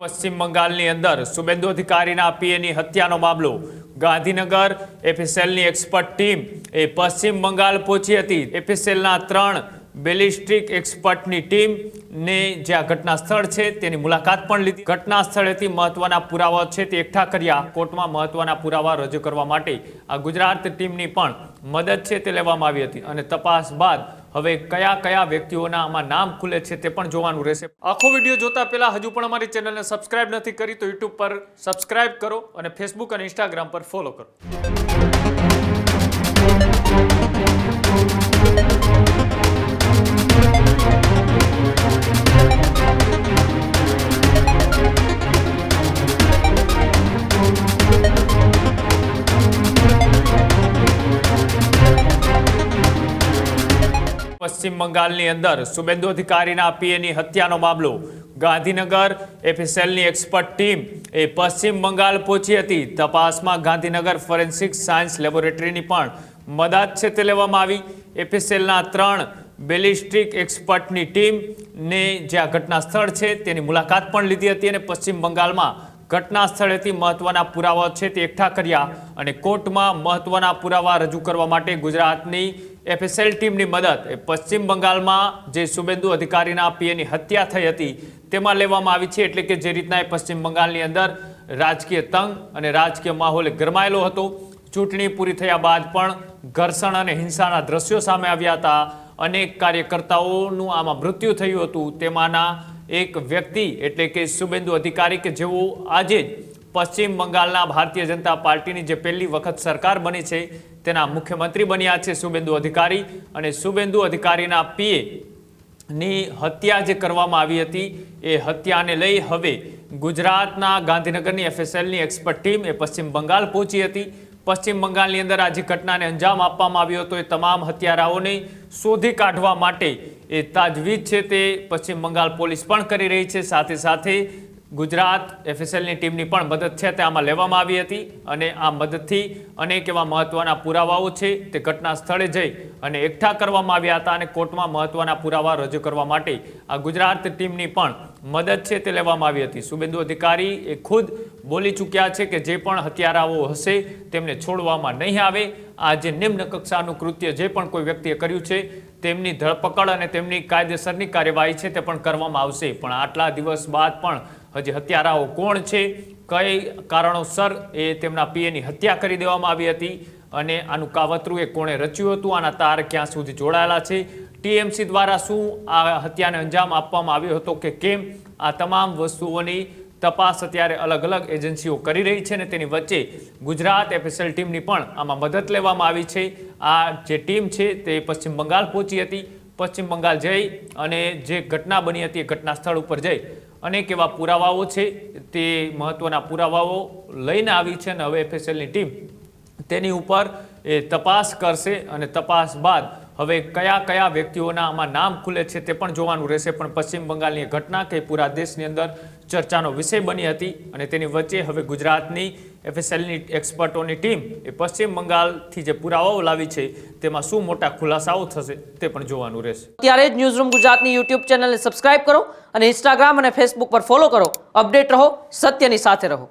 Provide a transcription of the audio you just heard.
પશ્ચિમ બંગાળની અંદર શુભેન્દુ અધિકારીના પીએની હત્યાનો મામલો ગાંધીનગર એફએસએલની એક્સપર્ટ ટીમ પશ્ચિમ બંગાળ પહોંચી હતી। એફએસએલના 3 બેલિસ્ટિક એક્સપર્ટની ટીમ ને જે આ ઘટના સ્થળ છે તેની મુલાકાત પણ લીધી। ઘટના સ્થળેથી મહત્વના પુરાવા છે તે એકઠા કર્યા। કોર્ટમાં મહત્વના પુરાવા રજૂ કરવા માટે આ ગુજરાત ટીમની પણ મદદ છે તે લેવામાં આવી હતી અને તપાસ બાદ હવે કયા કયા વ્યક્તિઓના આમાં નામ ખુલે છે તે પણ જોવાનું રહેશે। આખો વિડીયો જોતા પહેલા હજુ પણ અમારી ચેનલને સબસ્ક્રાઇબ નથી કરી તો YouTube પર સબસ્ક્રાઇબ કરો અને Facebook અને Instagram પર ફોલો કરો। પશ્ચિમ બંગાળની અંદર શુભેન્દુ અધિકારીના પીએની હત્યાનો મામલો ગાંધીનગર એફએસએલની એક્સપર્ટ ટીમ પશ્ચિમ બંગાળ પહોંચી હતી। તપાસમાં ગાંધીનગર ફોરેન્સિક સાયન્સ લેબોરેટરીની પણ મદદ છે તે લેવામાં આવી। એફએસએલના 3 બેલિસ્ટિક એક્સપર્ટની ટીમ ને જે આ ઘટના સ્થળ છે તેની મુલાકાત પણ લીધી હતી અને પશ્ચિમ બંગાળમાં ઘટના સ્થળેથી મહત્વના પુરાવા છે તે એકઠા કર્યા અને કોર્ટમાં મહત્વના પુરાવા રજૂ કરવા માટે ગુજરાતની એફએસએલ ટીમની મદદ પશ્ચિમ બંગાળમાં જે શુભેન્દુ અધિકારીના પીએની હત્યા થઈ હતી તેમાં લેવામાં આવી છે। એટલે કે જે રીતના પશ્ચિમ બંગાળની અંદર રાજકીય તંગ અને રાજકીય માહોલ ગરમાયેલો હતો। ચૂંટણી પૂરી થયા બાદ પણ ઘર્ષણ અને હિંસાના દ્રશ્યો સામે આવ્યા હતા। અનેક કાર્યકર્તાઓનું આમાં મૃત્યુ થયું હતું। તેમાંના એક વ્યક્તિ એટલે કે શુભેન્દુ અધિકારી કે જેઓ આજે પશ્ચિમ બંગાળના ભારતીય જનતા પાર્ટીની જે પહેલી વખત સરકાર બની છે તેના મુખ્યમંત્રી બન્યા છે શુભેન્દુ અધિકારી। અને શુભેન્દુ અધિકારીના પીએ ની હત્યા જે કરવામાં આવી હતી એ હત્યાને લઈ હવે ગુજરાતના ગાંધીનગરની એફએસએલની એક્સપર્ટ ટીમ પશ્ચિમ બંગાળ પહોંચી હતી। પશ્ચિમ બંગાળની અંદર આજે ઘટનાને અંજામ આપવામાં આવ્યો હતો। એ તમામ હત્યારાઓને શોધી કાઢવા માટે એ તાજવીજ છે તે પશ્ચિમ બંગાળ પોલીસ પણ કરી રહી છે। સાથે સાથે ગુજરાત એફએસએલની ટીમની પણ મદદ છે તે આમાં લેવામાં આવી હતી અને આ મદદથી અનેક એવા મહત્વના પુરાવાઓ છે તે ઘટના સ્થળે જઈ અને એકઠા કરવામાં આવ્યા હતા અને કોર્ટમાં મહત્વના પુરાવા રજૂ કરવા માટે આ ગુજરાત ટીમની પણ મદદ છે તે લેવામાં આવી હતી। શુભેન્દુ અધિકારી એ ખુદ બોલી ચૂક્યા છે કે જે પણ હત્યારાઓ હશે તેમને છોડવામાં નહીં આવે। આ જે નિમ્ન કક્ષાનું કૃત્ય જે પણ કોઈ વ્યક્તિએ કર્યું છે તેમની ધરપકડ અને તેમની કાયદેસરની કાર્યવાહી છે તે પણ કરવામાં આવશે। પણ આટલા દિવસ બાદ પણ હજી હત્યારાઓ કોણ છે, કઈ કારણોસર એ તેમના પીએની હત્યા કરી દેવામાં આવી હતી અને આનું કાવતરું એ કોણે રચ્યું હતું, આના તાર ક્યાં સુધી જોડાયેલા છે, ટીએમસી દ્વારા શું આ હત્યાને અંજામ આપવામાં આવ્યો હતો કે કેમ, આ તમામ વસ્તુઓની તપાસ અત્યારે અલગ અલગ એજન્સીઓ કરી રહી છે અને તેની વચ્ચે ગુજરાત એફએસએલ ટીમની પણ આમાં મદદ લેવામાં આવી છે। આ જે ટીમ છે તે પશ્ચિમ બંગાળ પહોંચી હતી। પશ્ચિમ બંગાળ જઈ અને જે ઘટના બની હતી એ ઘટના સ્થળ ઉપર જઈ અનેક એવા પુરાવાઓ છે તે મહત્વના પુરાવાઓ લઈને આવી છે અને હવે એફએસએલની ટીમ તેની ઉપર એ તપાસ કરશે અને તપાસ બાદ હવે કયા કયા વ્યક્તિઓના આમાં નામ ખુલે છે તે પણ જોવાનું રહેશે। પણ પશ્ચિમ બંગાળની ઘટના કે પૂરા દેશની અંદર ચર્ચાનો વિષય બની હતી અને તેની વચ્ચે હવે ગુજરાતની એફએસએલની એક્સપર્ટોની ટીમ પશ્ચિમ બંગાળથી જે પુરાવાઓ લાવી છે તેમાં શું મોટા ખુલાસાઓ થશે તે પણ જોવાનું રહેશે। ત્યારે જ ન્યૂઝરૂમ ગુજરાતની YouTube ચેનલને સબસ્ક્રાઇબ કરો અને Instagram અને Facebook પર ફોલો કરો। અપડેટ રહો, સત્યની સાથે રહો।